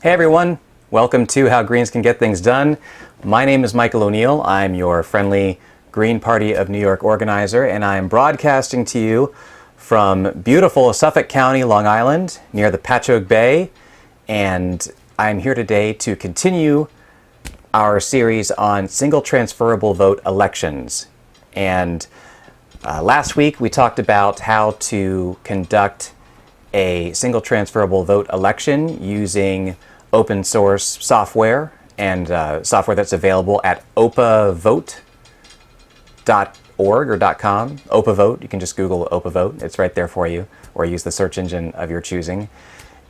Hey everyone, welcome to How Greens Can Get Things Done. My name is Michael O'Neill. I'm your friendly Green Party of New York organizer, and I'm broadcasting to you from beautiful Suffolk County, Long Island, near the Patchogue Bay. And I'm here today to continue our series on single transferable vote elections. And last week we talked about how to conduct a single transferable vote election using open source software and software that's available at opavote.org or .com. Opavote, you can just Google Opavote. It's right there for you, or use the search engine of your choosing.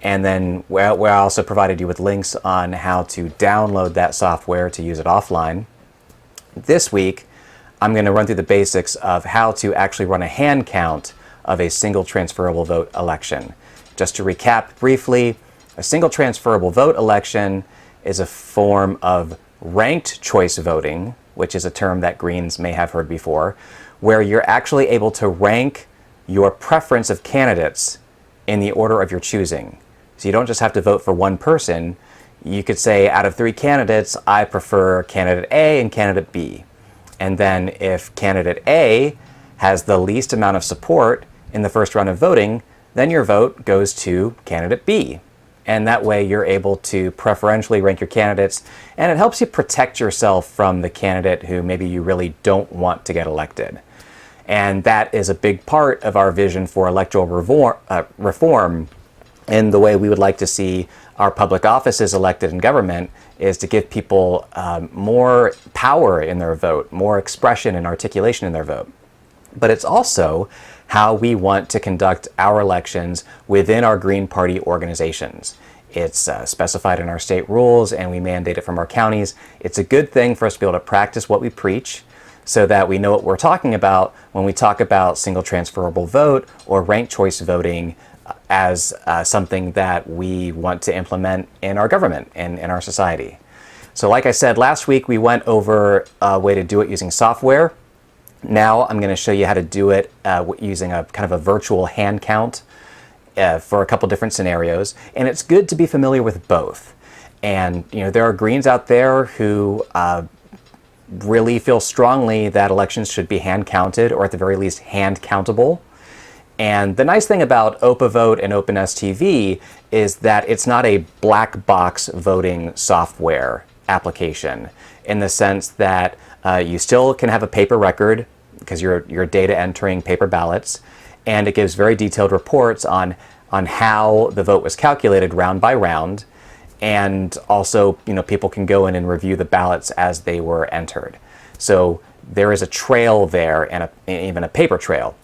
And then we also provided you with links on how to download that software to use it offline. This week, I'm going to run through the basics of how to actually run a hand count of a single transferable vote election. Just to recap briefly, a single transferable vote election is a form of ranked choice voting, which is a term that Greens may have heard before, where you're actually able to rank your preference of candidates in the order of your choosing. So you don't just have to vote for one person. You could say, out of 3 candidates, I prefer candidate A and candidate B. And then if candidate A has the least amount of support in the first round of voting, then your vote goes to candidate B. And that way you're able to preferentially rank your candidates, and it helps you protect yourself from the candidate who maybe you really don't want to get elected. And that is a big part of our vision for electoral reform in the way we would like to see our public offices elected in government, is to give people more power in their vote, more expression and articulation in their vote. But it's also how we want to conduct our elections within our Green Party organizations. It's specified in our state rules, and we mandate it from our counties. It's a good thing for us to be able to practice what we preach so that we know what we're talking about when we talk about single transferable vote or ranked choice voting as something that we want to implement in our government and in our society. So like I said, last week we went over a way to do it using software. Now I'm going to show you how to do it using a kind of a virtual hand count for a couple different scenarios. And it's good to be familiar with both. And there are Greens out there who really feel strongly that elections should be hand counted, or at the very least hand countable. And the nice thing about Opavote and OpenSTV is that it's not a black box voting software application, in the sense that you still can have a paper record because you're data entering paper ballots, and it gives very detailed reports on how the vote was calculated round by round, and also people can go in and review the ballots as they were entered. So there is a trail there, and even a paper trail.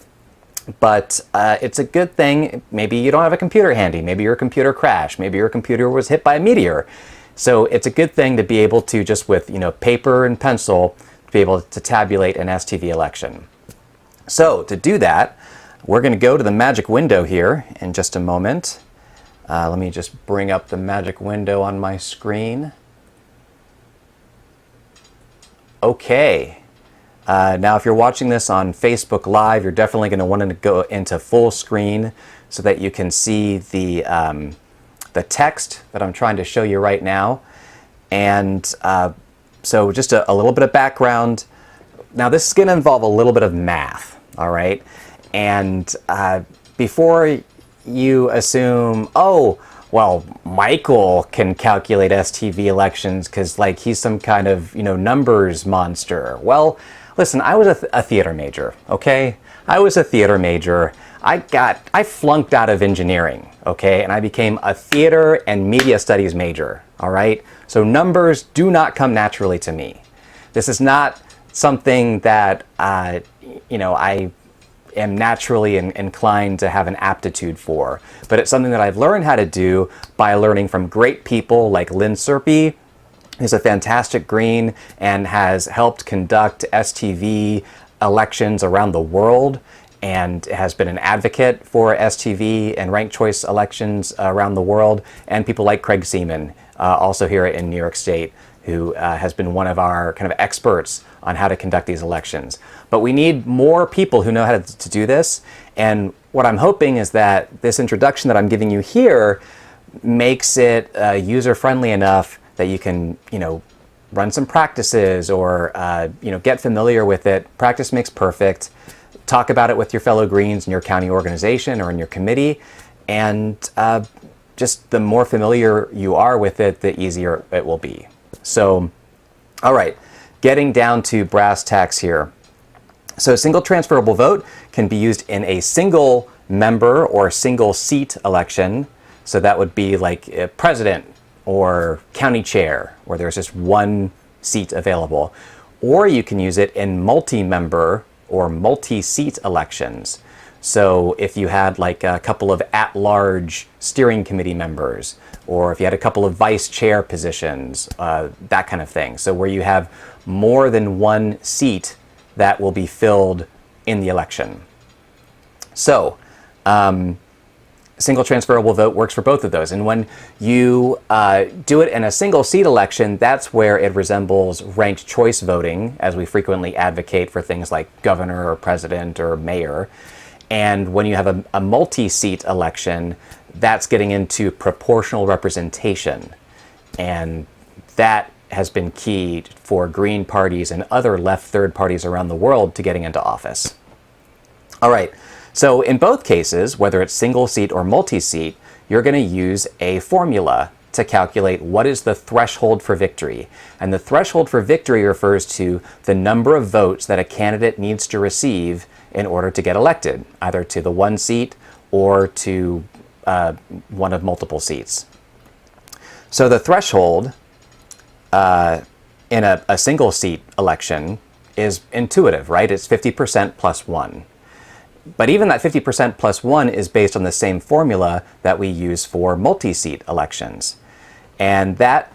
But it's a good thing. Maybe you don't have a computer handy. Maybe your computer crashed. Maybe your computer was hit by a meteor. So it's a good thing to be able to, just with paper and pencil, to be able to tabulate an STV election. So to do that, we're going to go to the magic window here in just a moment. Let me just bring up the magic window on my screen. Okay. Now, if you're watching this on Facebook Live, you're definitely going to want to go into full screen so that you can see the text that I'm trying to show you right now. And so just a little bit of background. Now, this is going to involve a little bit of math, all right? And before you assume, oh, well, Michael can calculate STV elections because, he's some kind of, numbers monster. Well, listen, I was a theater major, okay? I was a theater major. I flunked out of engineering, okay? And I became a theater and media studies major, all right? So numbers do not come naturally to me. This is not something that, I am naturally inclined to have an aptitude for, but it's something that I've learned how to do by learning from great people like Lynn Serpy, who's a fantastic Green and has helped conduct STV elections around the world, and has been an advocate for STV and ranked choice elections around the world, and people like Craig Seaman, also here in New York State, who has been one of our kind of experts on how to conduct these elections. But we need more people who know how to do this, and what I'm hoping is that this introduction that I'm giving you here makes it user-friendly enough that you can, run some practices or, get familiar with it. Practice makes perfect. Talk about it with your fellow Greens in your county organization or in your committee. And just the more familiar you are with it, the easier it will be. So, all right, getting down to brass tacks here. So a single transferable vote can be used in a single member or single seat election. So that would be like a president or county chair, where there's just one seat available. Or you can use it in multi-member or multi-seat elections. So if you had like a couple of at-large steering committee members, or if you had a couple of vice chair positions, that kind of thing. So where you have more than one seat that will be filled in the election. So, single transferable vote works for both of those. And when you do it in a single seat election, that's where it resembles ranked choice voting, as we frequently advocate for things like governor or president or mayor. And when you have a multi-seat election, that's getting into proportional representation. And that has been key for Green parties and other left third parties around the world to getting into office. All right, so in both cases, whether it's single seat or multi-seat, you're going to use a formula to calculate what is the threshold for victory. And the threshold for victory refers to the number of votes that a candidate needs to receive in order to get elected, either to the one seat or to one of multiple seats. So the threshold in a single seat election is intuitive, right? It's 50% plus 1. But even that 50% plus 1 is based on the same formula that we use for multi-seat elections. And that,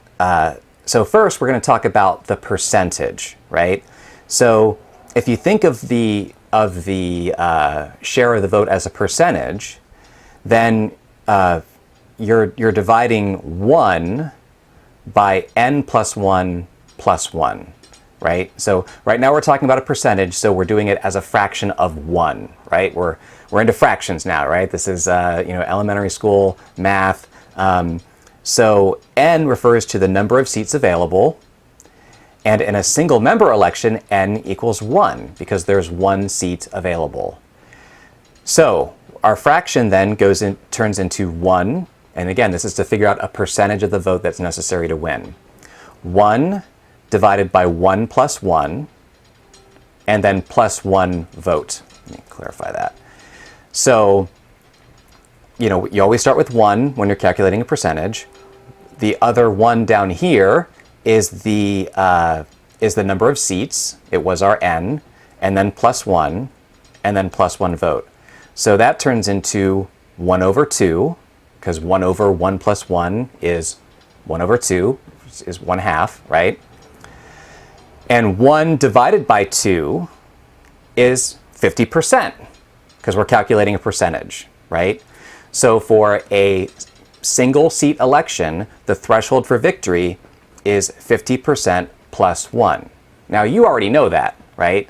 so first we're going to talk about the percentage, right? So if you think of the share of the vote as a percentage, then you're dividing 1 by n plus 1 plus 1, right? So right now we're talking about a percentage, so we're doing it as a fraction of 1, right? We're into fractions now, right? This is elementary school math. So n refers to the number of seats available, and in a single member election, n equals 1 because there's one seat available. So our fraction then turns into 1. And again, this is to figure out a percentage of the vote that's necessary to win. 1 divided by 1 plus 1, and then plus 1 vote. Let me clarify that. So, you always start with 1 when you're calculating a percentage. The other 1 down here is the number of seats. It was our n, and then plus 1, and then plus 1 vote. So that turns into 1 over 2, because 1 over 1 plus 1 is 1 over 2, is 1/2, right? And 1 divided by 2 is 50%, because we're calculating a percentage, right? So for a single seat election, the threshold for victory is 50% plus 1. Now you already know that, right?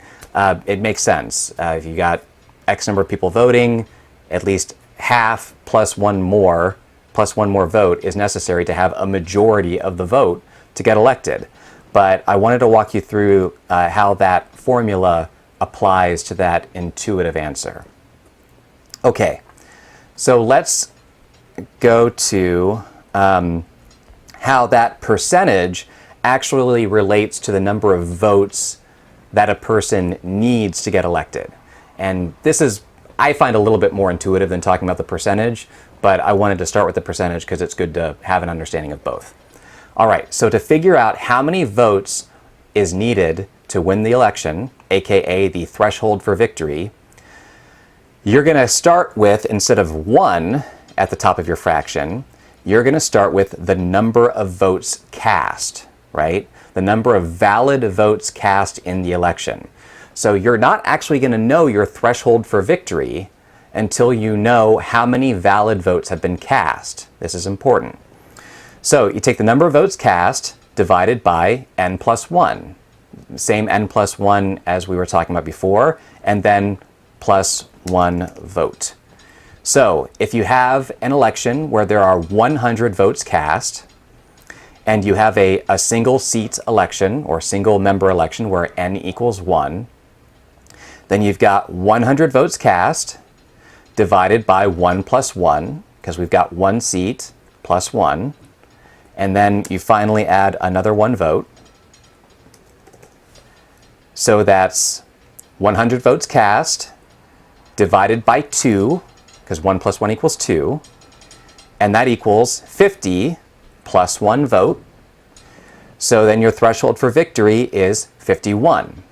It makes sense. If you got X number of people voting, at least half plus one more vote is necessary to have a majority of the vote to get elected. But I wanted to walk you through how that formula applies to that intuitive answer. Okay, so let's go to how that percentage actually relates to the number of votes that a person needs to get elected. And this is, I find, a little bit more intuitive than talking about the percentage, but I wanted to start with the percentage because it's good to have an understanding of both. All right, so to figure out how many votes is needed to win the election, aka the threshold for victory, you're going to start with, instead of 1 at the top of your fraction, you're going to start with the number of votes cast, right? The number of valid votes cast in the election. So you're not actually going to know your threshold for victory until you know how many valid votes have been cast. This is important. So you take the number of votes cast divided by n plus 1. Same n plus 1 as we were talking about before, and then plus 1 vote. So if you have an election where there are 100 votes cast, and you have a single seat election or single member election where n equals 1, then you've got 100 votes cast divided by 1 plus 1, because we've got 1 seat plus 1, and then you finally add another 1 vote. So that's 100 votes cast divided by 2, because 1 plus 1 equals 2, and that equals 50 plus 1 vote. So then your threshold for victory is 51.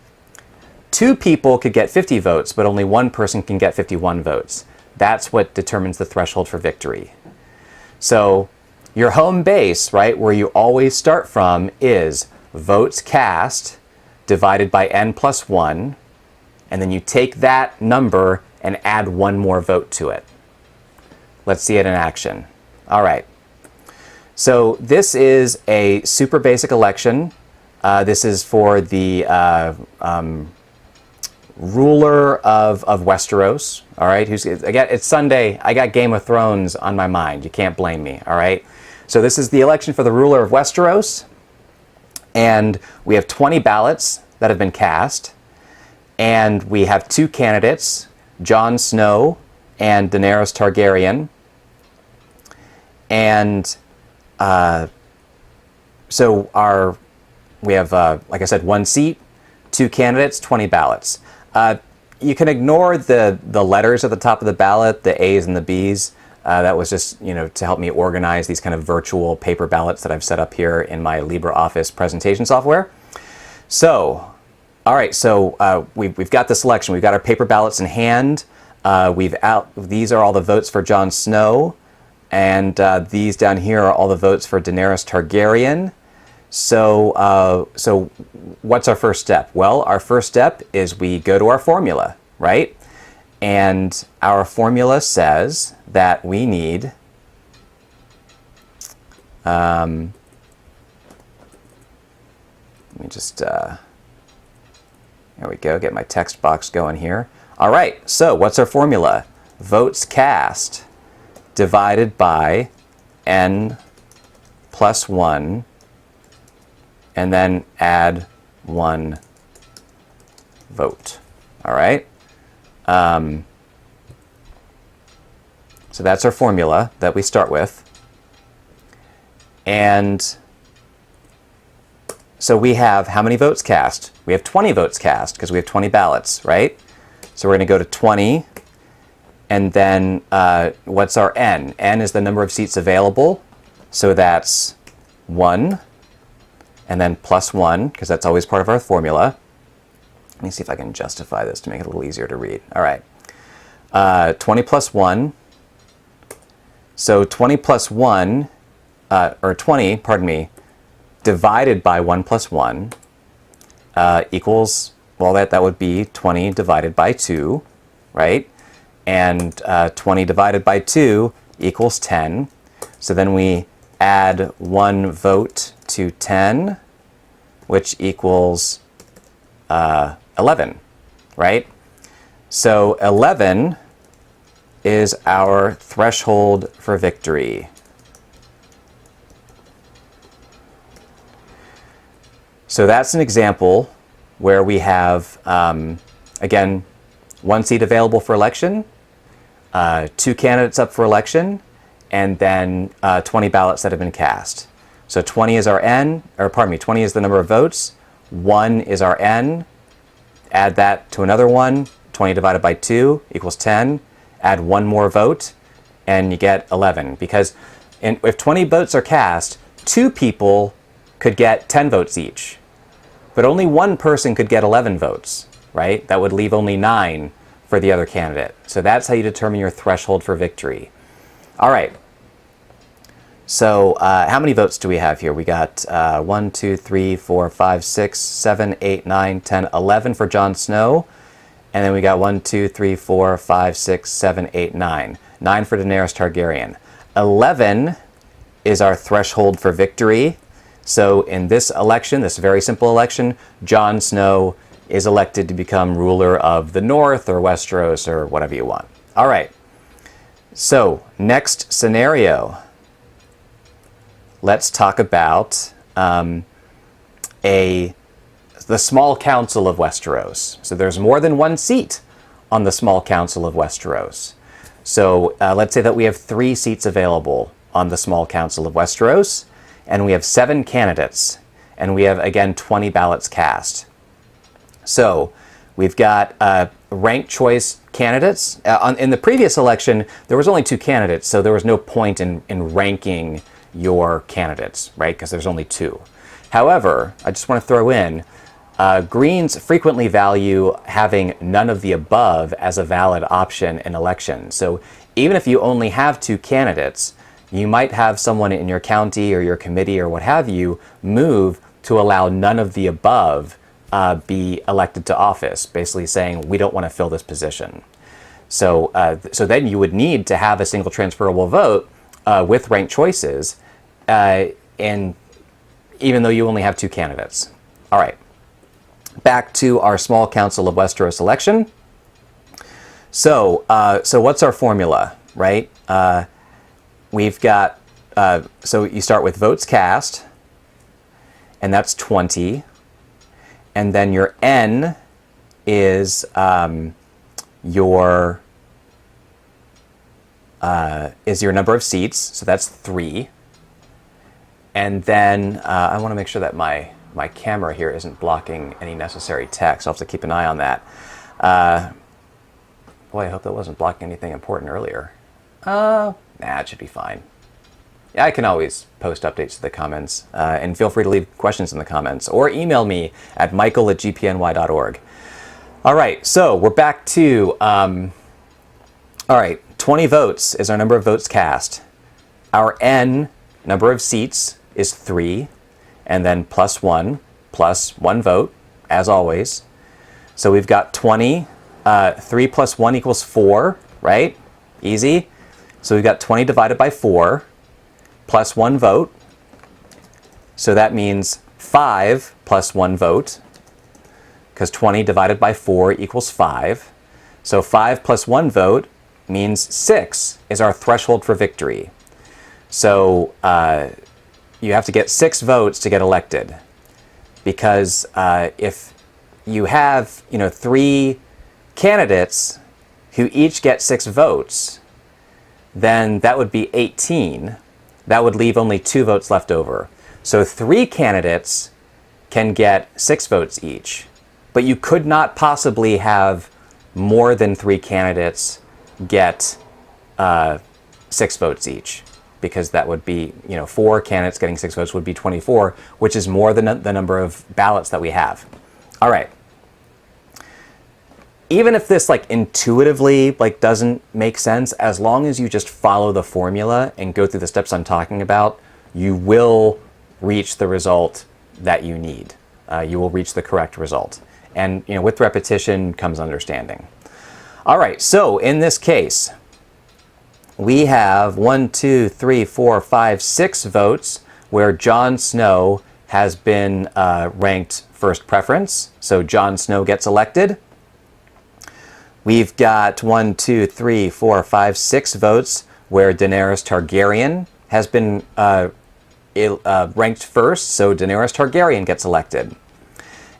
2 people could get 50 votes, but only 1 person can get 51 votes. That's what determines the threshold for victory. So your home base, right, where you always start from, is votes cast divided by n plus 1, and then you take that number and add 1 more vote to it. Let's see it in action. All right. So this is a super basic election. This is for the ruler of Westeros. All right. It's Sunday. I got Game of Thrones on my mind. You can't blame me. All right. So this is the election for the ruler of Westeros, and we have 20 ballots that have been cast, and we have 2 candidates, Jon Snow and Daenerys Targaryen. And so we have, like I said, 1 seat, 2 candidates, 20 ballots. You can ignore the letters at the top of the ballot, the A's and the B's. That was just, to help me organize these kind of virtual paper ballots that I've set up here in my LibreOffice presentation software. So, all right, so we've got the selection. We've got our paper ballots in hand. These are all the votes for Jon Snow. And these down here are all the votes for Daenerys Targaryen. So what's our first step? Well, our first step is we go to our formula, right? And our formula says that we need let me just there we go, get my text box going here. All right, so what's our formula? Votes cast divided by n plus 1, and then add 1 vote. All right. So that's our formula that we start with. And so we have how many votes cast? We have 20 votes cast because we have 20 ballots, right? So we're going to go to 20. And then what's our n? N is the number of seats available. So that's 1. And then plus 1, because that's always part of our formula. Let me see if I can justify this to make it a little easier to read. All right. 20 plus 1. So 20 plus 1, or 20, pardon me, divided by 1 plus 1 equals, well, that would be 20 divided by 2, right? And 20 divided by 2 equals 10. So then we add 1 vote to 10, which equals 11, right? So 11 is our threshold for victory. So that's an example where we have, again, 1 seat available for election, 2 candidates up for election, and then 20 ballots that have been cast. So 20 is our n, or pardon me, 20 is the number of votes, 1 is our n, add that to another one, 20 divided by 2 equals 10, add 1 more vote, and you get 11. Because if 20 votes are cast, 2 people could get 10 votes each, but only 1 person could get 11 votes, right? That would leave only 9 for the other candidate. So that's how you determine your threshold for victory. All right. So how many votes do we have here? We got 1, 2, 3, 4, 5, 6, 7, 8, 9, 10, 11 for Jon Snow. And then we got 1, 2, 3, 4, 5, 6, 7, 8, 9. 9 for Daenerys Targaryen. 11 is our threshold for victory. So in this election, this very simple election, Jon Snow is elected to become ruler of the North or Westeros or whatever you want. All right. So, next scenario. Let's talk about the small council of Westeros. So there's more than one seat on the small council of Westeros. So let's say that we have 3 seats available on the small council of Westeros, and we have 7 candidates, and we have, again, 20 ballots cast. So we've got ranked choice candidates. In the previous election, there was only 2 candidates, so there was no point in ranking your candidates, right? Because there's only 2. However, I just want to throw in, Greens frequently value having none of the above as a valid option in elections. So even if you only have 2 candidates, you might have someone in your county or your committee or what have you move to allow none of the above be elected to office, basically saying we don't want to fill this position. So, so then you would need to have a single transferable vote with ranked choices, and even though you only have 2 candidates. All right, back to our small council of Westeros election. So, so what's our formula, right? We've got, so you start with votes cast, and that's 20. And then your N is your number of seats, so that's 3. And then I want to make sure that my camera here isn't blocking any necessary text. I'll have to keep an eye on that. Boy, I hope that wasn't blocking anything important earlier. Nah, it should be fine. Yeah, I can always post updates to the comments, and feel free to leave questions in the comments, or email me at michael@gpny.org. All right, so we're back to, all right, 20 votes is our number of votes cast. Our N, number of seats, is 3, and then plus 1 vote, as always. So we've got 20, 3 plus 1 equals 4, right? Easy. So we've got 20 divided by 4, plus 1 vote. So that means 5 plus 1 vote, because 20 divided by 4 equals 5. So 5 plus 1 vote means 6 is our threshold for victory. So you have to get 6 votes to get elected, because if you have 3 candidates who each get 6 votes, then that would be 18. That would leave only 2 votes left over. So 3 candidates can get 6 votes each, but you could not possibly have more than 3 candidates get 6 votes each, because that would be, 4 candidates getting 6 votes would be 24, which is more than the number of ballots that we have. All right. Even if this intuitively doesn't make sense, as long as you just follow the formula and go through the steps I'm talking about, you will reach the result that you need. You will reach the correct result. And with repetition comes understanding. All right, so in this case, we have 1, 2, 3, 4, 5, 6 votes where Jon Snow has been ranked first preference. So Jon Snow gets elected. We've got 1, 2, 3, 4, 5, 6 votes where Daenerys Targaryen has been ranked first, so Daenerys Targaryen gets elected.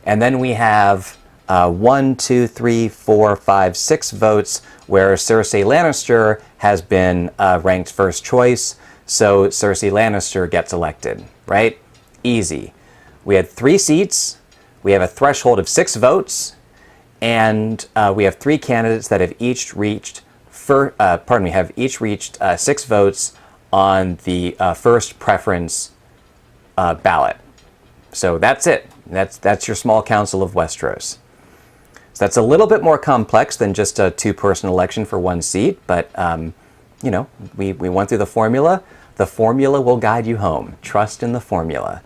And then we have 1, 2, 3, 4, 5, 6 votes where Cersei Lannister has been ranked first choice, so Cersei Lannister gets elected, right? Easy. We had 3 seats, we have a threshold of 6 votes, and we have 3 candidates that have each reached 6 votes on the first preference ballot. So that's it. That's your small council of Westeros. So that's a little bit more complex than just a 2-person election for 1 seat, but we went through the formula. The formula will guide you home. Trust in the formula.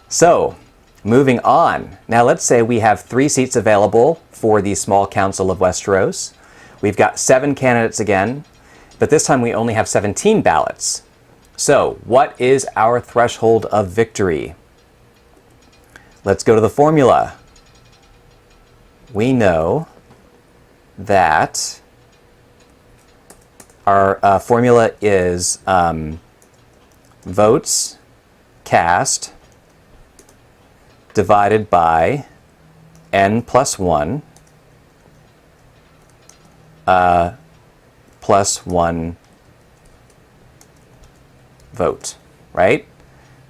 So, moving on. Now let's say we have 3 seats available for the small council of Westeros. We've got 7 candidates again, but this time we only have 17 ballots. So, what is our threshold of victory? Let's go to the formula. We know that Our formula is votes cast divided by n plus 1 plus 1 vote, right?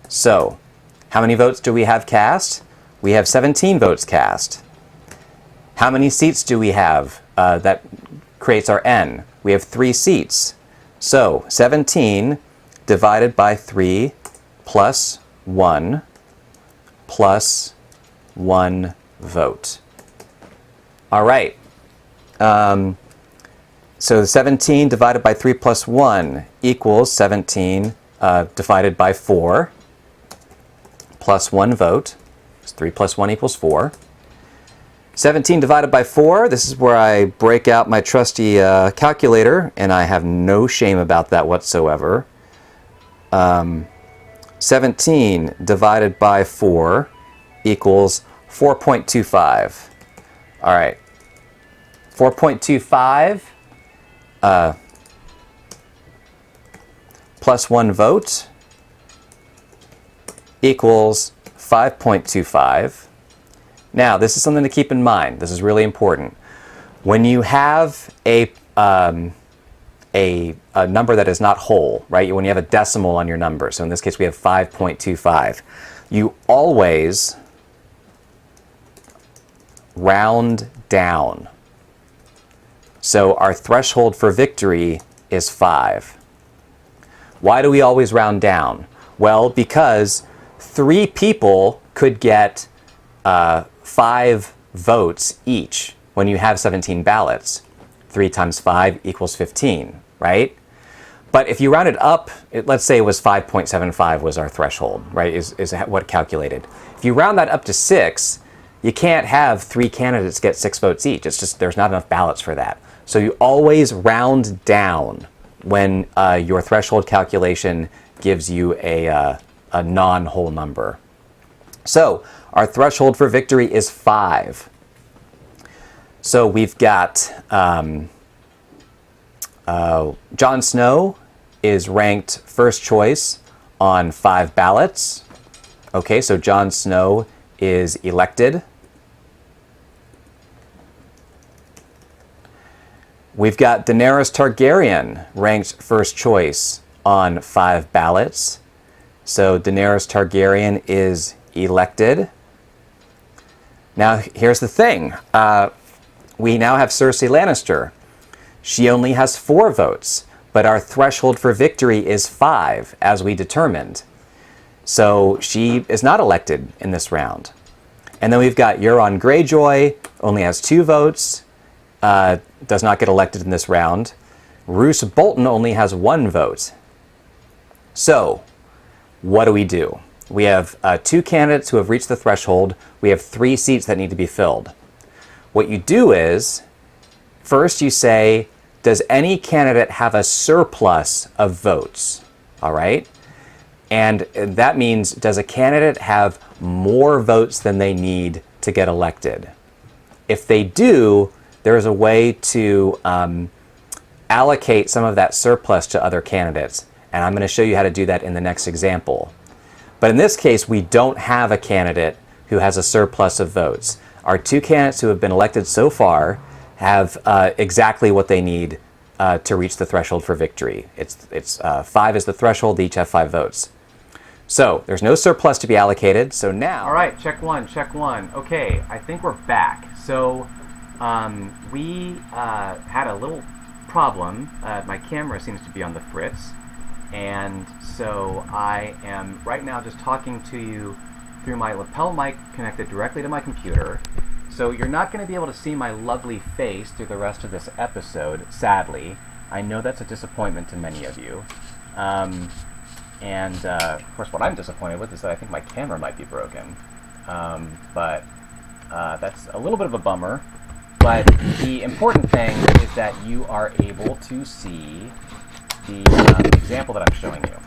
So, how many votes do we have cast? We have 17 votes cast. How many seats do we have that creates our n? We have 3 seats. So, 17 divided by 3 plus 1 plus 1 vote. All right. So 17 divided by 3 plus 1 equals 17 divided by 4 plus 1 vote. So 3 plus 1 equals 4. 17 divided by 4, this is where I break out my trusty calculator, and I have no shame about that whatsoever. 17 divided by 4 equals 4.25. All right. 4.25 plus 1 vote equals 5.25. Now, this is something to keep in mind. This is really important. When you have a number that is not whole, right? When you have a decimal on your number, so in this case we have 5.25, you always round down. So our threshold for victory is 5. Why do we always round down? Well, because 3 people could get 5 votes each when you have 17 ballots. 3 times 5 equals 15, right? But if you round it up, let's say it was 5.75 was our threshold, right, is what calculated. If you round that up to 6, you can't have 3 candidates get 6 votes each. It's just there's not enough ballots for that. So you always round down when your threshold calculation gives you a non-whole number. So our threshold for victory is 5. So we've got Jon Snow is ranked first choice on 5 ballots. Okay, so Jon Snow is elected. We've got Daenerys Targaryen ranked first choice on 5 ballots. So Daenerys Targaryen is elected. Now, here's the thing. We now have Cersei Lannister. She only has 4 votes, but our threshold for victory is 5, as we determined. So she is not elected in this round. And then we've got Euron Greyjoy, only has 2 votes, does not get elected in this round. Roose Bolton only has 1 vote. So, what do? We have 2 candidates who have reached the threshold. We have 3 seats that need to be filled. What you do is, first you say, does any candidate have a surplus of votes? All right? And that means, does a candidate have more votes than they need to get elected? If they do, there is a way to allocate some of that surplus to other candidates. And I'm going to show you how to do that in the next example. But in this case, we don't have a candidate who has a surplus of votes. Our 2 candidates who have been elected so far have exactly what they need to reach the threshold for victory. It's 5 is the threshold, they each have 5 votes. So there's no surplus to be allocated, so now... All right, check one. Okay, I think we're back. So we had a little problem. My camera seems to be on the fritz. And so I am right now just talking to you through my lapel mic connected directly to my computer. So you're not going to be able to see my lovely face through the rest of this episode, sadly. I know that's a disappointment to many of you. Of course, what I'm disappointed with is that I think my camera might be broken. But that's a little bit of a bummer. But the important thing is that you are able to see the example that I'm showing you.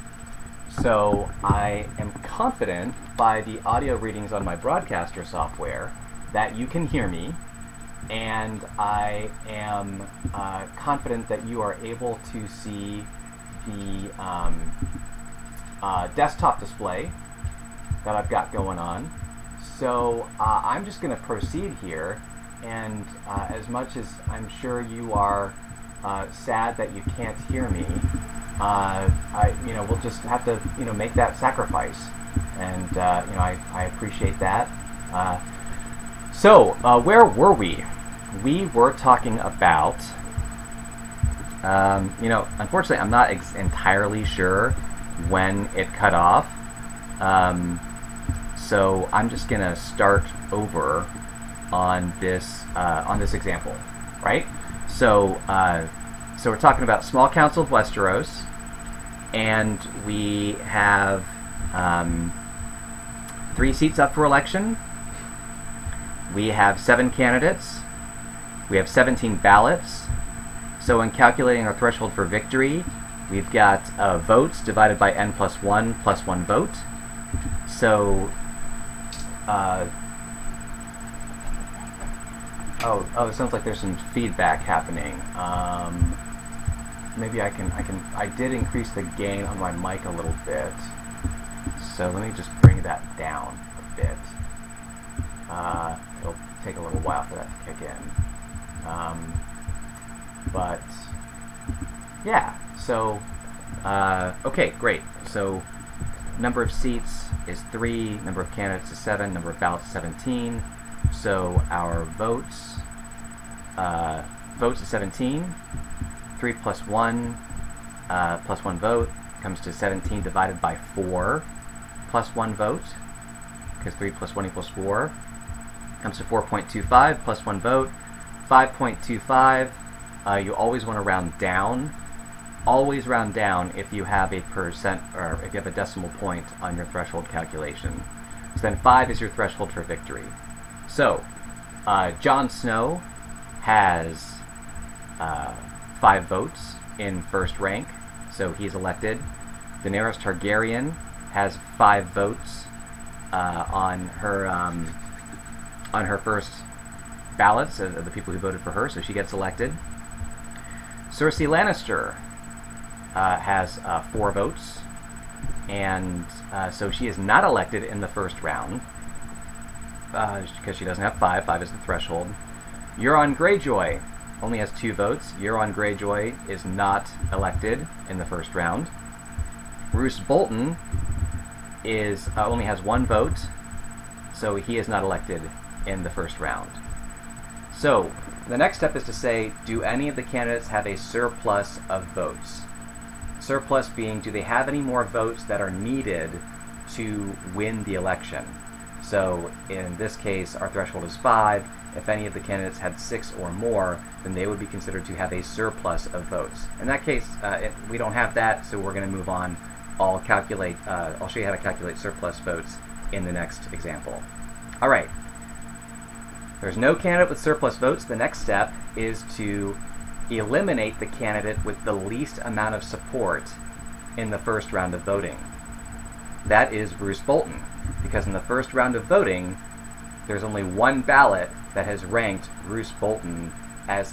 So I am confident by the audio readings on my broadcaster software that you can hear me. and I am confident that you are able to see the desktop display that I've got going on. So I'm just going to proceed here, and as much as I'm sure you are sad that you can't hear me, we'll just have to make that sacrifice, and I appreciate that. So where were we? We were talking about unfortunately I'm not entirely sure when it cut off, so I'm just gonna start over on this example, right? So we're talking about small council of Westeros, and we have 3 seats up for election. We have 7 candidates. We have 17 ballots. So in calculating our threshold for victory, we've got votes divided by n plus 1 vote. So, it sounds like there's some feedback happening. Maybe I did increase the gain on my mic a little bit. So let me just bring that down a bit. It'll take a little while for that to kick in. But yeah, so okay, great. So number of seats is 3, number of candidates is 7, number of ballots is 17. So our votes is 17. 3 plus 1 vote comes to 17 divided by 4 plus 1 vote, because 3 plus 1 equals 4. Comes to 4.25 plus 1 vote. 5.25. You always want to round down. Always round down if you have a percent, or if you have a decimal point on your threshold calculation. So then 5 is your threshold for victory. So Jon Snow has 5 votes in first rank, so he's elected. Daenerys Targaryen has 5 votes on her first ballots of the people who voted for her, so she gets elected. Cersei Lannister has 4 votes, and so she is not elected in the first round because she doesn't have 5. 5 is the threshold. Euron Greyjoy only has 2 votes. Euron Greyjoy is not elected in the first round. Roose Bolton only has 1 vote, so he is not elected in the first round. So the next step is to say, do any of the candidates have a surplus of votes? Surplus being, do they have any more votes that are needed to win the election? So in this case, our threshold is 5. If any of the candidates had 6 or more, then they would be considered to have a surplus of votes. In that case, we don't have that, so we're going to move on. I'll show you how to calculate surplus votes in the next example. All right. There's no candidate with surplus votes. The next step is to eliminate the candidate with the least amount of support in the first round of voting. That is Roose Bolton, because in the first round of voting, there's only 1 ballot that has ranked Roose Bolton as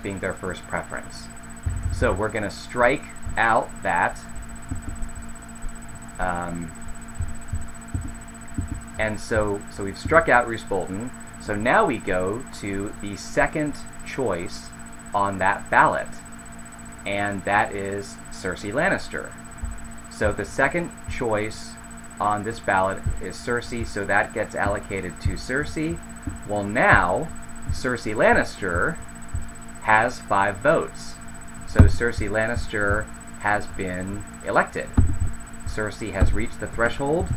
being their first preference. So we're going to strike out that, and so we've struck out Roose Bolton. So now we go to the second choice on that ballot, and that is Cersei Lannister. So the second choice on this ballot is Cersei, so that gets allocated to Cersei. Well, now Cersei Lannister has 5 votes. So Cersei Lannister has been elected. Cersei has reached the threshold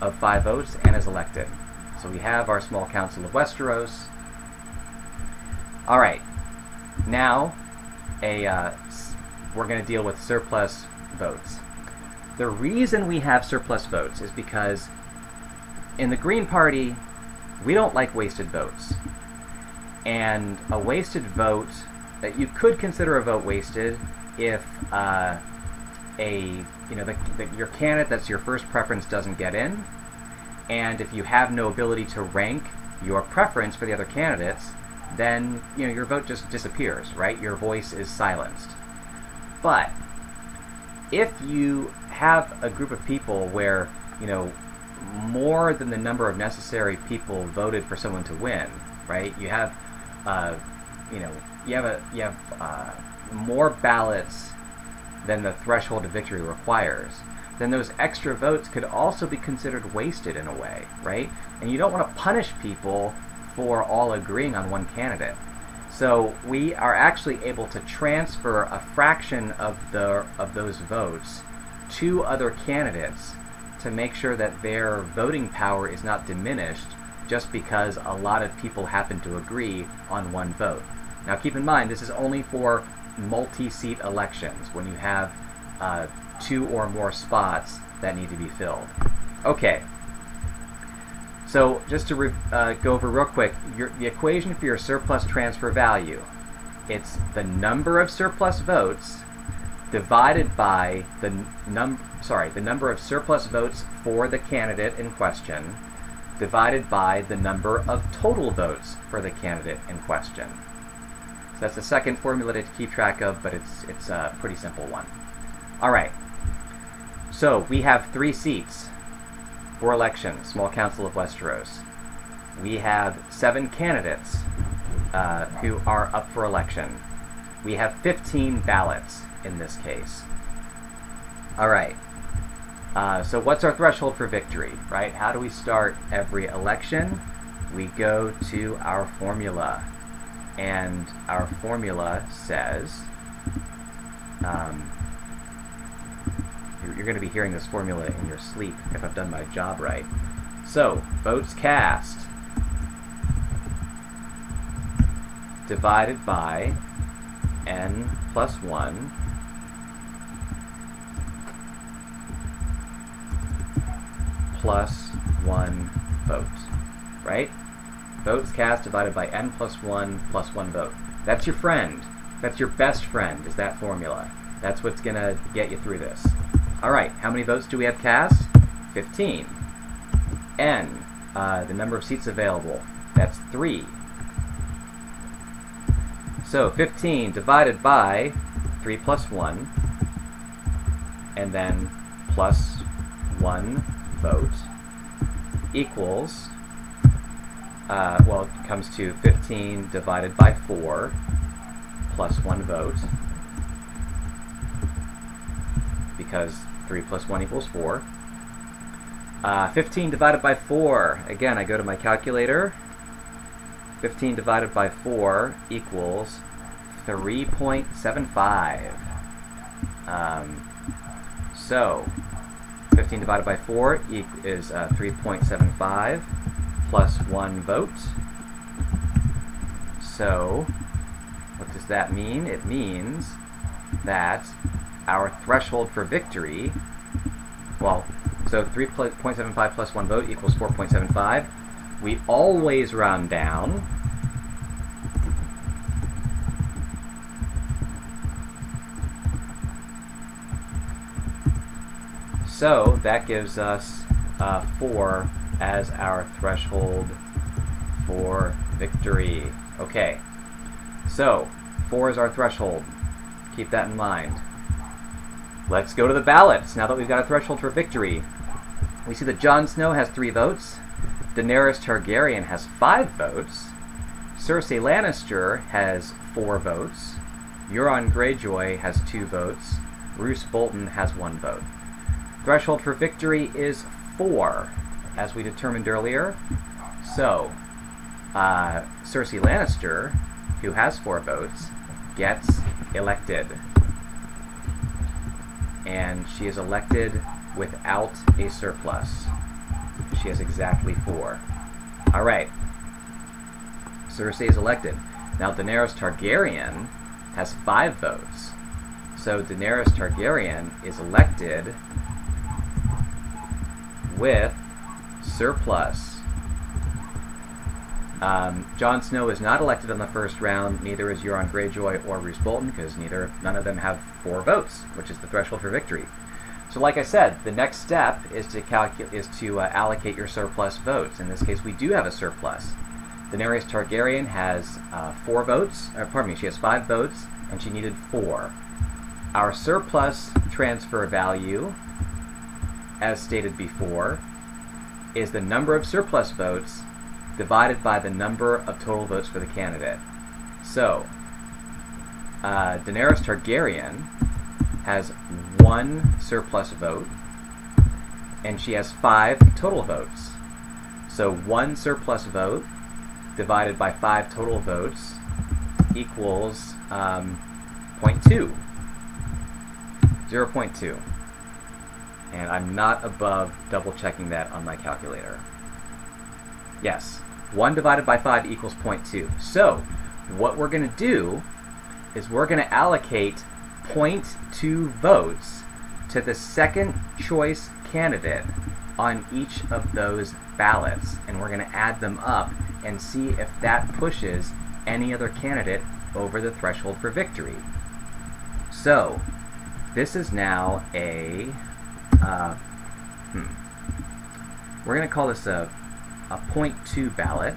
of 5 votes and is elected. So we have our small council of Westeros. All right. Now, we're going to deal with surplus votes. The reason we have surplus votes is because in the Green Party, we don't like wasted votes. And a wasted vote, that you could consider a vote wasted if your candidate that's your first preference doesn't get in, and if you have no ability to rank your preference for the other candidates, then your vote just disappears, right? Your voice is silenced. But if you have a group of people where more than the number of necessary people voted for someone to win, right? You have more ballots than the threshold of victory requires, then those extra votes could also be considered wasted in a way, right? And you don't want to punish people for all agreeing on one candidate. So we are actually able to transfer a fraction of those votes to other candidates to make sure that their voting power is not diminished just because a lot of people happen to agree on one vote. Now keep in mind, this is only for multi-seat elections, when you have 2 or more spots that need to be filled. Okay, so just to go over real quick, the equation for your surplus transfer value, it's the number of surplus votes divided by the number of surplus votes for the candidate in question divided by the number of total votes for the candidate in question. So that's the second formula to keep track of, but it's a pretty simple one. All right. So we have 3 seats for election, Small Council of Westeros. We have 7 candidates who are up for election. We have 15 ballots in this case. All right. So what's our threshold for victory, right? How do we start every election? We go to our formula. And our formula says, you're going to be hearing this formula in your sleep if I've done my job right. So, votes cast divided by n plus 1 plus 1 vote, right? Votes cast divided by n plus 1 plus 1 vote. That's your friend. That's your best friend, is that formula. That's what's going to get you through this. All right, how many votes do we have cast? 15. N, the number of seats available, that's 3. So 15 divided by 3 plus 1, and then plus 1 vote equals, it comes to 15 divided by 4 plus 1 vote, because 3 plus 1 equals 4. 15 divided by 4, again, I go to my calculator. 15 divided by 4 equals 3.75. So 15 divided by 4 is 3.75 plus 1 vote. So what does that mean? It means that our threshold for victory, so 3.75 plus 1 vote equals 4.75. We always round down. So that gives us 4 as our threshold for victory. Okay, so 4 is our threshold. Keep that in mind. Let's go to the ballots. Now that we've got a threshold for victory, we see that Jon Snow has 3 votes. Daenerys Targaryen has 5 votes. Cersei Lannister has 4 votes. Euron Greyjoy has 2 votes. Roose Bolton has 1 vote. Threshold for victory is 4, as we determined earlier. So, Cersei Lannister, who has 4 votes, gets elected. And she is elected without a surplus. She has exactly 4. All right. Cersei is elected. Now Daenerys Targaryen has 5 votes. So Daenerys Targaryen is elected with surplus. Jon Snow is not elected in the first round. Neither is Euron Greyjoy or Roose Bolton, because none of them have 4 votes, which is the threshold for victory. So, like I said, the next step is to allocate your surplus votes. In this case, we do have a surplus. Daenerys Targaryen has 4 votes, or pardon me, she has 5 votes, and she needed 4. Our surplus transfer value, as stated before, is the number of surplus votes divided by the number of total votes for the candidate. So, Daenerys Targaryen has 1 surplus vote, and she has 5 total votes. So 1 surplus vote divided by 5 total votes equals 0.2. 0.2. And I'm not above double checking that on my calculator. Yes, 1 divided by 5 equals 0.2. So what we're going to do is we're going to allocate 0.2 votes to the second choice candidate on each of those ballots, and we're going to add them up and see if that pushes any other candidate over the threshold for victory. So this is now a we're going to call this a 0.2 ballot.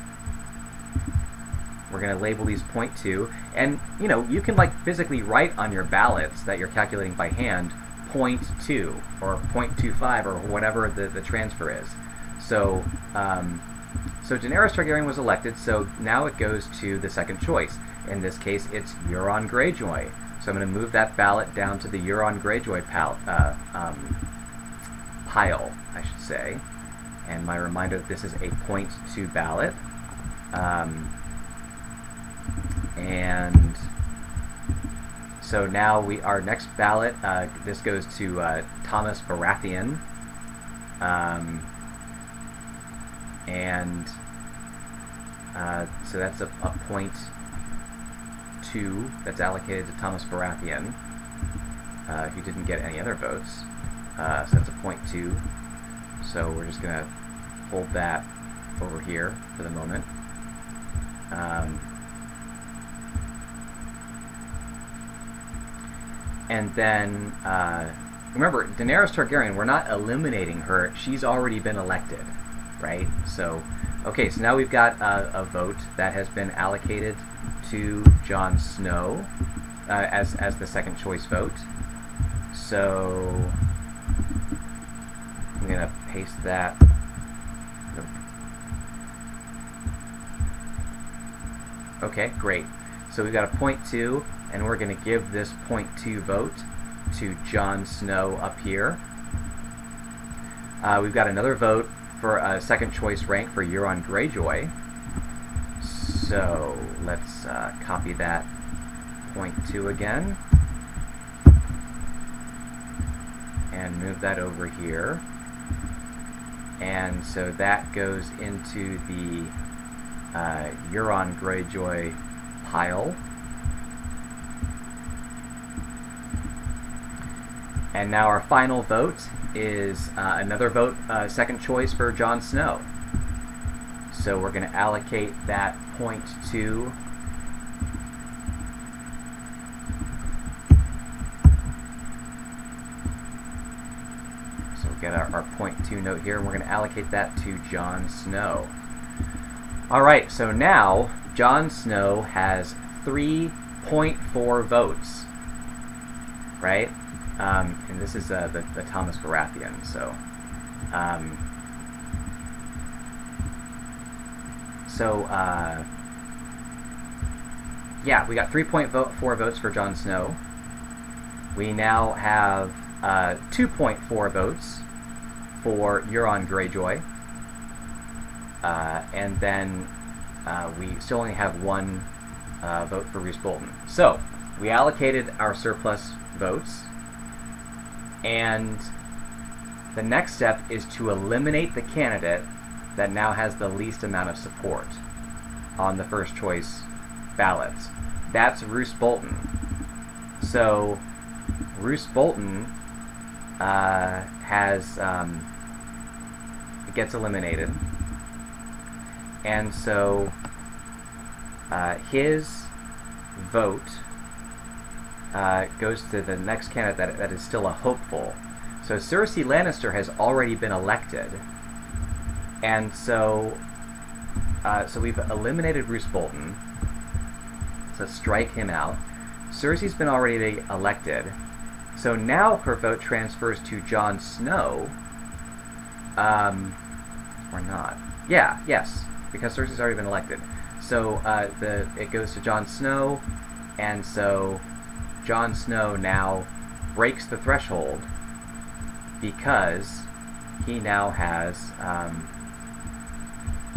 We're going to label these 0.2, and you can like physically write on your ballots that you're calculating by hand 0.2 or 0.25 or whatever the transfer is. So so Daenerys Targaryen was elected, so now it goes to the second choice. In this case, it's Euron Greyjoy. So I'm going to move that ballot down to the Euron Greyjoy pile, I should say. And my reminder that this is a 0.2 ballot. And so now our next ballot, this goes to Thomas Baratheon. And so that's a 0.2 that's allocated to Thomas Baratheon, who didn't get any other votes. So that's a 0.2. So we're just going to hold that over here for the moment. And then, remember, Daenerys Targaryen, we're not eliminating her. She's already been elected, right? So, okay, so now we've got a vote that has been allocated to Jon Snow as the second choice vote. So I'm going to paste that. Nope. Okay, great. So we've got a 0.2, and we're going to give this 0.2 vote to Jon Snow up here. We've got another vote for a second choice rank for Euron Greyjoy. So let's copy that 0.2 again and move that over here. And so that goes into the Euron Greyjoy pile. And now our final vote is another vote, second choice for Jon Snow. So we're going to allocate that 0.2 get our 0.2 note here, and we're going to allocate that to Jon Snow. Alright, so now Jon Snow has 3.4 votes, right? And this is the Thomas Baratheon, so yeah, we got 3.4 votes for Jon Snow. We now have 2.4 votes for Euron Greyjoy, and then we still only have 1 vote for Roose Bolton. So we allocated our surplus votes, and the next step is to eliminate the candidate that now has the least amount of support on the first choice ballots. That's Roose Bolton. So Roose Bolton gets eliminated, and so his vote goes to the next candidate that is still a hopeful. So Cersei Lannister has already been elected, and so so we've eliminated Roose Bolton. So strike him out. Cersei's been already elected. So now her vote transfers to Jon Snow. Or not. Yeah, yes, because Cersei's already been elected. So it goes to Jon Snow, and so Jon Snow now breaks the threshold because he now has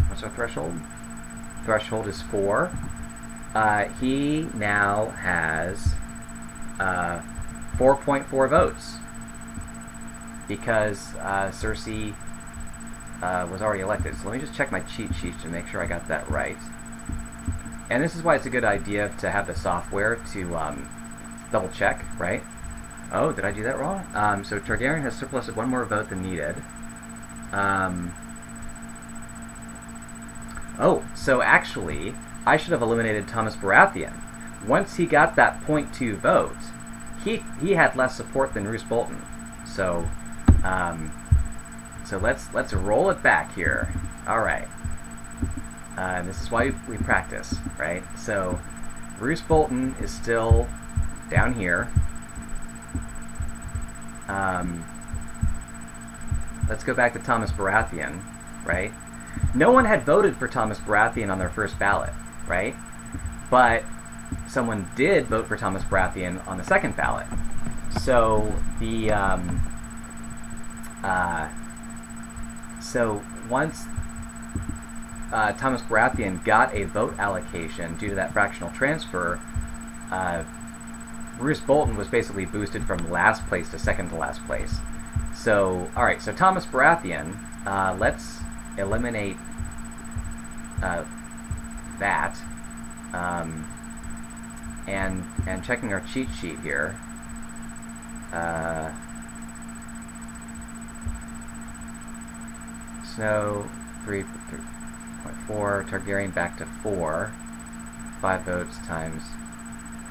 what's our threshold? Threshold is 4. He now has 4.4 votes because Cersei was already elected. So let me just check my cheat sheet to make sure I got that right. And this is why it's a good idea to have the software to double check, right? Oh, did I do that wrong? So Targaryen has surplus of 1 more vote than needed. Oh, so actually, I should have eliminated Thomas Baratheon. Once he got that 0.2 vote, he had less support than Roose Bolton. So, so let's roll it back here. All right. This is why we practice, right? So, Roose Bolton is still down here. Let's go back to Thomas Baratheon, right? No one had voted for Thomas Baratheon on their first ballot, right? But someone did vote for Thomas Baratheon on the second ballot. So the so once Thomas Baratheon got a vote allocation due to that fractional transfer, Roose Bolton was basically boosted from last place to second to last place. So, all right, so Thomas Baratheon, let's eliminate that, and checking our cheat sheet here. Snow 3.4, Targaryen back to 4. 5 votes times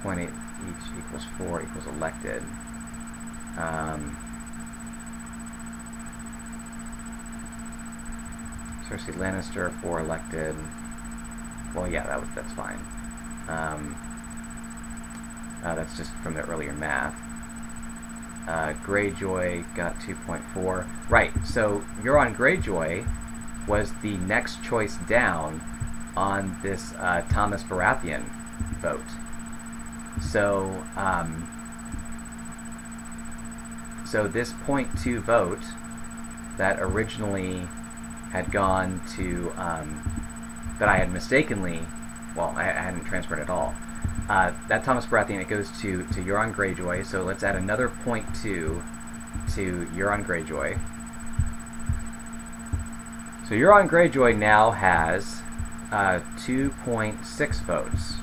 0.8 each equals 4 equals elected. Cersei Lannister 4 elected. Well, yeah, that's fine. That's just from the earlier math. Greyjoy got 2.4. Right, so Euron Greyjoy was the next choice down on this Thomas Baratheon vote. So, so this 0.2 vote that originally had gone to, that I had mistakenly, well, I hadn't transferred at all. That Thomas Baratheon, it goes to Euron Greyjoy, so let's add another 0.2 to Euron Greyjoy. So Euron Greyjoy now has 2.6 votes.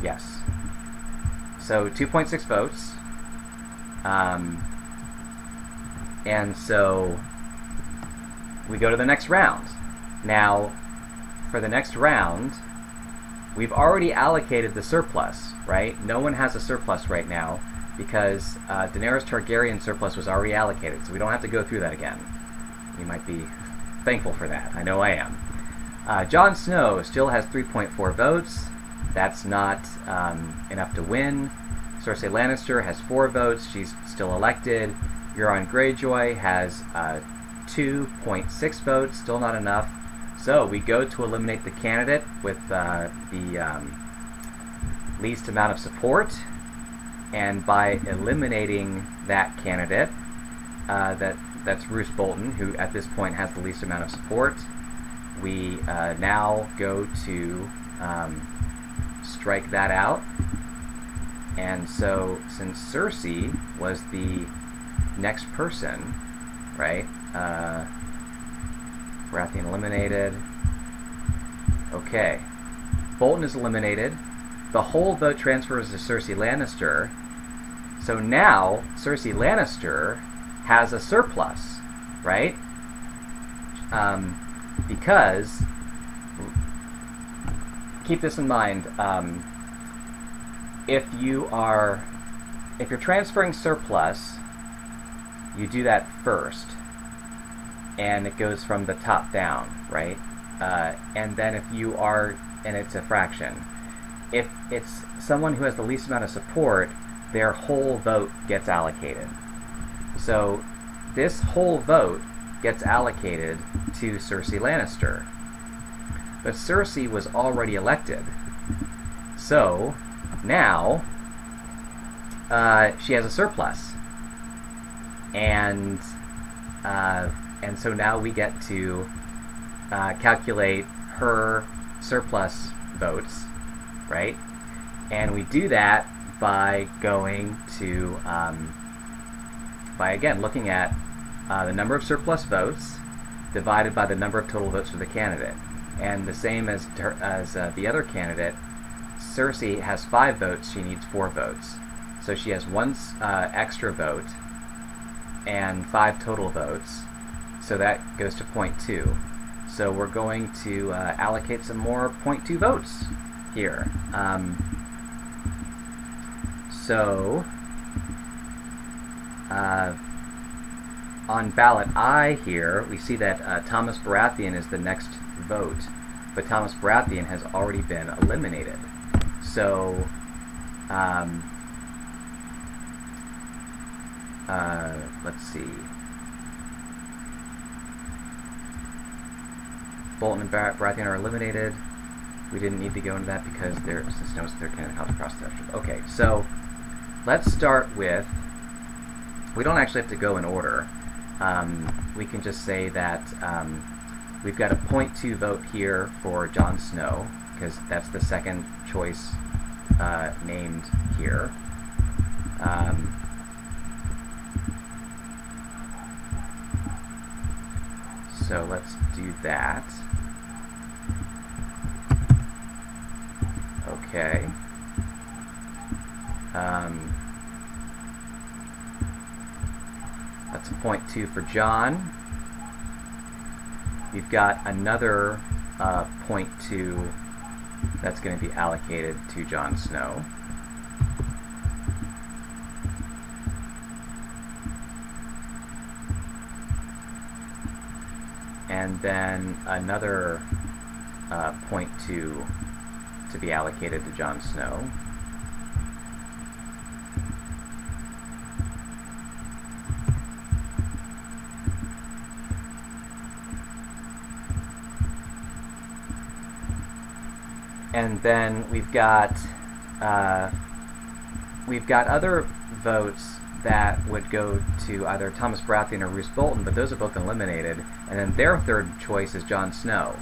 Yes. So 2.6 votes. And so we go to the next round. Now, for the next round, we've already allocated the surplus, right? No one has a surplus right now because Daenerys Targaryen surplus was already allocated, so we don't have to go through that again. You might be thankful for that. I know I am. Jon Snow still has 3.4 votes. That's not enough to win. Cersei Lannister has 4 votes. She's still elected. Euron Greyjoy has 2.6 votes. Still not enough. So we go to eliminate the candidate with the least amount of support. And by eliminating that candidate, that's Roose Bolton, who at this point has the least amount of support, we now go to strike that out. And so, since Cersei was the next person, right? Baratheon eliminated. Okay. Bolton is eliminated. The whole vote transfers to Cersei Lannister. So now, Cersei Lannister has a surplus, right? Because, keep this in mind, if you're transferring surplus, you do that first, and it goes from the top down, right? and then if you are, and it's a fraction, if it's someone who has the least amount of support, their whole vote gets allocated. So this whole vote gets allocated to Cersei Lannister. But Cersei was already elected. So now she has a surplus. And so now we get to calculate her surplus votes, right? And we do that by going to, by again looking at the number of surplus votes divided by the number of total votes for the candidate. And the same as the other candidate, Cersei has 5 votes, she needs 4 votes. So she has 1 extra vote and 5 total votes. So that goes to 0.2. So we're going to allocate some more 0.2 votes here. On ballot I here, we see that Thomas Baratheon is the next vote, but Thomas Baratheon has already been eliminated. So, let's see. Bolton and Baratheon are eliminated. We didn't need to go into that because since no one's their candidate helps across the threshold. Okay, so let's start with. We don't actually have to go in order. We can just say that we've got a 0.2 vote here for Jon Snow, because that's the second choice named here. So let's do that. Okay. That's a 0.2 for Jon. We've got another 0.2 that's going to be allocated to Jon Snow. And then another 0.2 to be allocated to Jon Snow. And then we've got other votes that would go to either Thomas Baratheon or Roose Bolton, but those are both eliminated. And then their third choice is Jon Snow.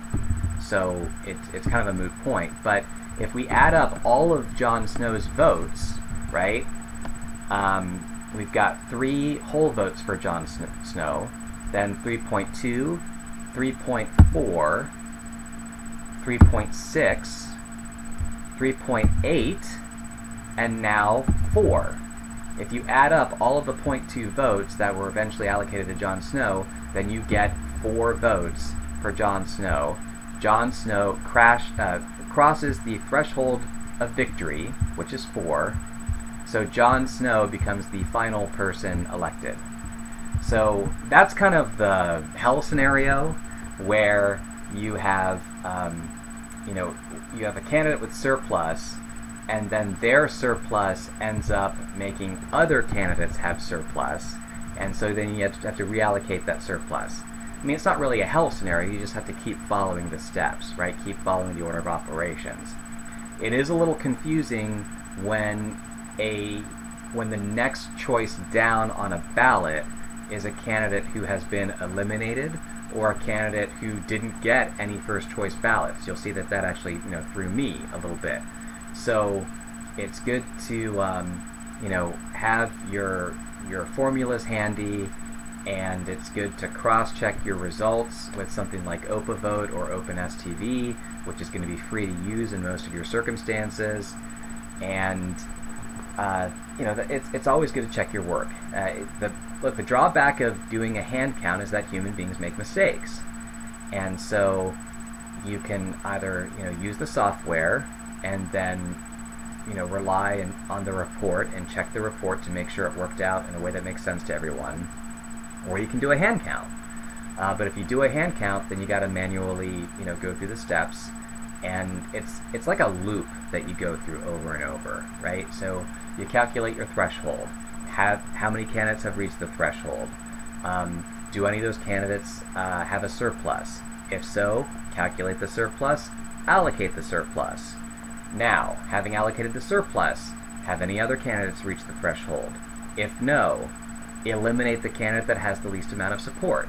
So it's kind of a moot point. But if we add up all of Jon Snow's votes, right, we've got 3 whole votes for Jon Snow, then 3.2, 3.4, 3.6, 3.8, and now 4. If you add up all of the 0.2 votes that were eventually allocated to Jon Snow, then you get 4 votes for Jon Snow. Jon Snow crosses the threshold of victory, which is 4. So Jon Snow becomes the final person elected. So that's kind of the hell scenario where you have, you have a candidate with surplus, and then their surplus ends up making other candidates have surplus, and so then you have to reallocate that surplus. I mean, it's not really a hell scenario, you just have to keep following the steps, right? Keep following the order of operations. It is a little confusing when the next choice down on a ballot is a candidate who has been eliminated or a candidate who didn't get any first choice ballots. You'll see that actually threw me a little bit. So it's good to have your formulas handy, and it's good to cross-check your results with something like OpaVote or OpenSTV, which is going to be free to use in most of your circumstances. And it's always good to check your work. The drawback of doing a hand count is that human beings make mistakes, and so you can either use the software and then rely on the report and check the report to make sure it worked out in a way that makes sense to everyone, or you can do a hand count. But if you do a hand count, then you got to manually, go through the steps, and it's like a loop that you go through over and over, right? So you calculate your threshold. How many candidates have reached the threshold? Do any of those candidates have a surplus? If so, calculate the surplus, allocate the surplus. Now, having allocated the surplus, have any other candidates reached the threshold? If no, eliminate the candidate that has the least amount of support.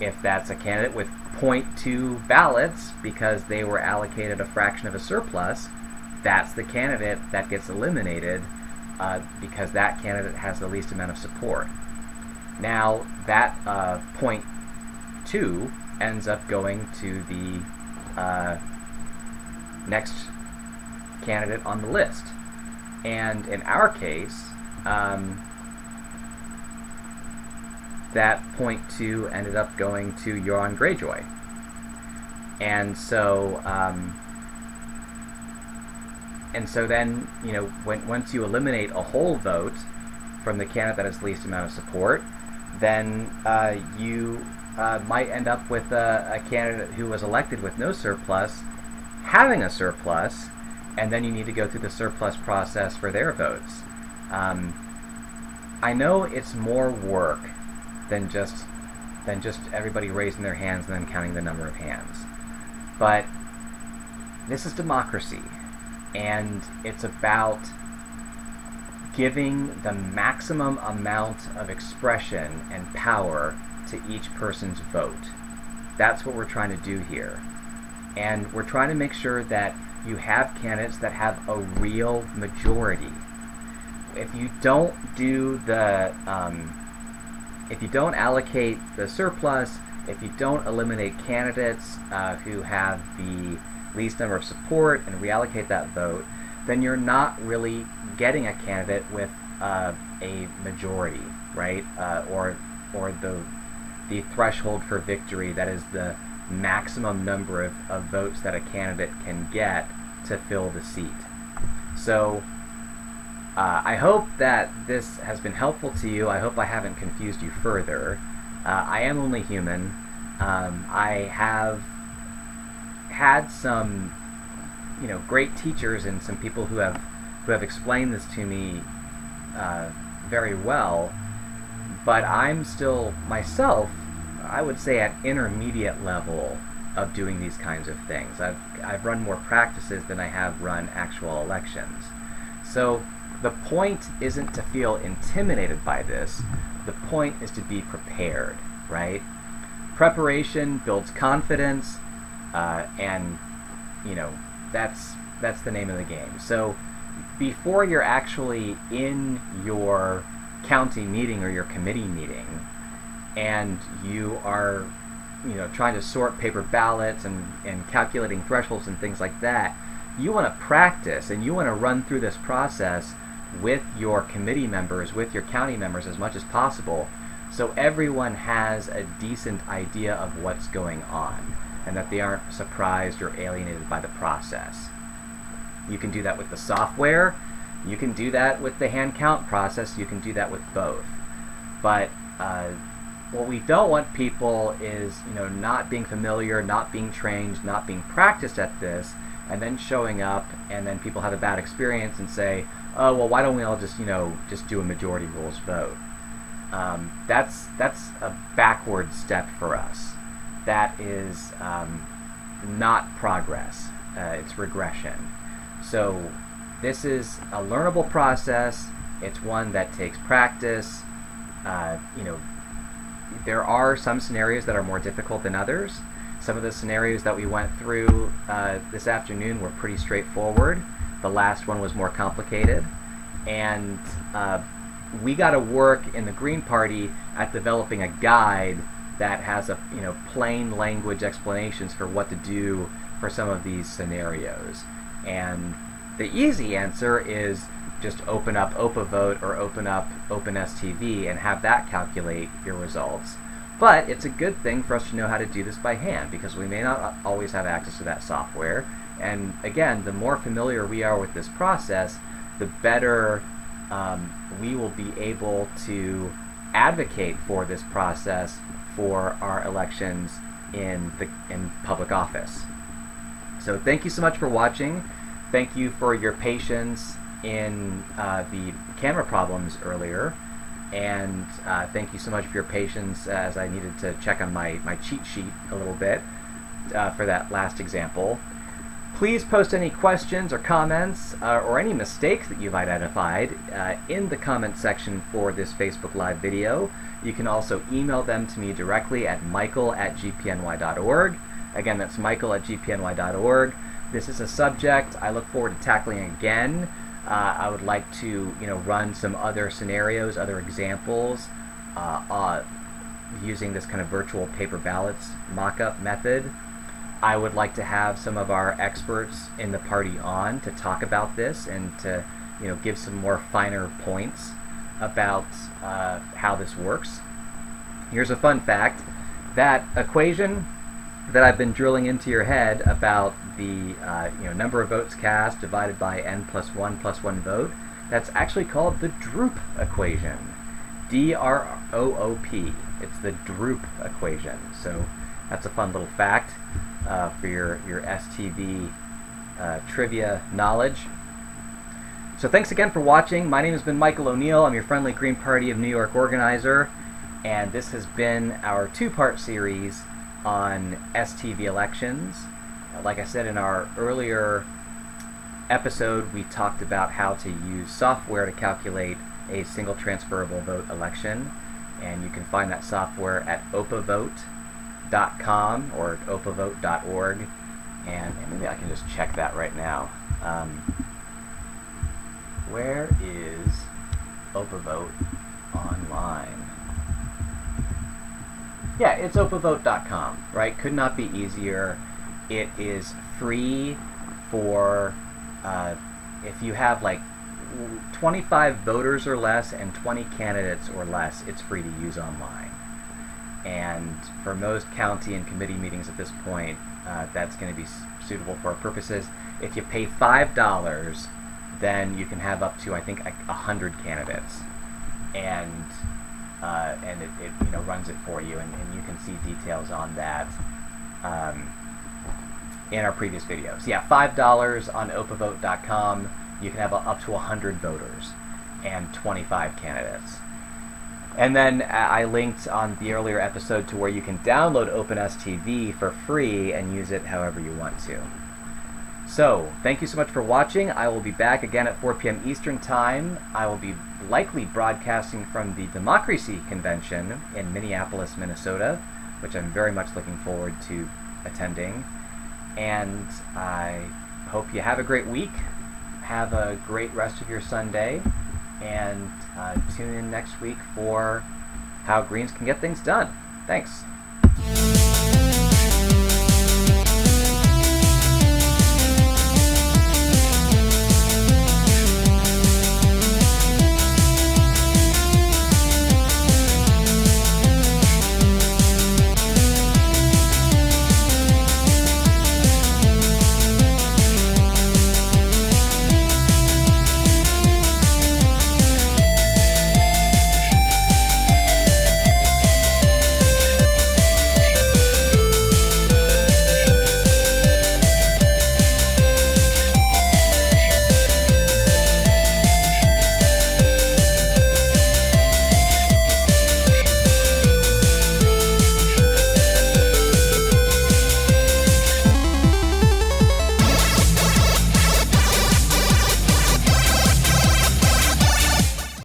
If that's a candidate with 0.2 ballots because they were allocated a fraction of a surplus, that's the candidate that gets eliminated because that candidate has the least amount of support. Now, that 0.2 ends up going to the next candidate on the list. And in our case, that 0.2 ended up going to Euron Greyjoy. And so then, once you eliminate a whole vote from the candidate that has least amount of support, then you might end up with a candidate who was elected with no surplus having a surplus, and then you need to go through the surplus process for their votes. I know it's more work than just everybody raising their hands and then counting the number of hands. But this is democracy, and it's about giving the maximum amount of expression and power to each person's vote. That's what we're trying to do here. And we're trying to make sure that you have candidates that have a real majority. If you don't do the if you don't allocate the surplus, if you don't eliminate candidates who have the least number of support and reallocate that vote, then you're not really getting a candidate with a majority, right? Or the threshold for victory, that is the maximum number of votes that a candidate can get to fill the seat. So I hope that this has been helpful to you. I hope I haven't confused you further. I am only human. I have had some, great teachers and some people who have explained this to me very well, but I'm still myself, I would say, at intermediate level of doing these kinds of things. I've run more practices than I have run actual elections. So the point isn't to feel intimidated by this. The point is to be prepared, right? Preparation builds confidence, and that's the name of the game. So before you're actually in your county meeting or your committee meeting, and you are trying to sort paper ballots and calculating thresholds and things like that, you want to practice and you want to run through this process with your committee members, with your county members as much as possible, so everyone has a decent idea of what's going on and that they aren't surprised or alienated by the process. You can do that with the software, you can do that with the hand count process, you can do that with both. But what we don't want people is not being familiar, not being trained, not being practiced at this, and then showing up and then people have a bad experience and say, oh, well, why don't we all just do a majority rules vote? That's a backward step for us. That is not progress. It's regression. So this is a learnable process. It's one that takes practice. There are some scenarios that are more difficult than others. Some of the scenarios that we went through this afternoon were pretty straightforward. The last one was more complicated. And we got to work in the Green Party at developing a guide that has a plain language explanations for what to do for some of these scenarios. And the easy answer is just open up OpaVote or open up OpenSTV and have that calculate your results. But it's a good thing for us to know how to do this by hand, because we may not always have access to that software. And again, the more familiar we are with this process, the better we will be able to advocate for this process for our elections in public office. So thank you so much for watching. Thank you for your patience in the camera problems earlier. And thank you so much for your patience as I needed to check on my cheat sheet a little bit for that last example. Please post any questions or comments or any mistakes that you've identified in the comment section for this Facebook Live video. You can also email them to me directly at michael@gpny.org. Again, that's michael@gpny.org. This is a subject I look forward to tackling again. I would like to, run some other scenarios, other examples using this kind of virtual paper ballots mock-up method. I would like to have some of our experts in the party on to talk about this and to, give some more finer points about how this works. Here's a fun fact. That equation that I've been drilling into your head about the number of votes cast divided by n plus 1 vote, that's actually called the Droop equation. D-R-O-O-P. It's the Droop equation. So that's a fun little fact for your STV trivia knowledge. So thanks again for watching. My name has been Michael O'Neill. I'm your friendly Green Party of New York organizer, and this has been our two-part series on STV elections. Like I said in our earlier episode, we talked about how to use software to calculate a single transferable vote election, and you can find that software at opavote.com or opavote.org, and maybe I can just check that right now. Where is Opavote online? Yeah, it's opavote.com, right? Could not be easier. It is free for if you have like 25 voters or less and 20 candidates or less, it's free to use online. And for most county and committee meetings at this point, that's going to be suitable for our purposes. If you pay $5, then you can have up to, I think, 100 candidates, and it runs it for you, and you can see details on that in our previous videos. Yeah, $5 on opavote.com. You can have up to 100 voters and 25 candidates. And then I linked on the earlier episode to where you can download OpenSTV for free and use it however you want to. So, thank you so much for watching. I will be back again at 4 p.m. Eastern Time. I will be likely broadcasting from the Democracy Convention in Minneapolis, Minnesota, which I'm very much looking forward to attending. And I hope you have a great week. Have a great rest of your Sunday. And tune in next week for how Greens can get things done. Thanks.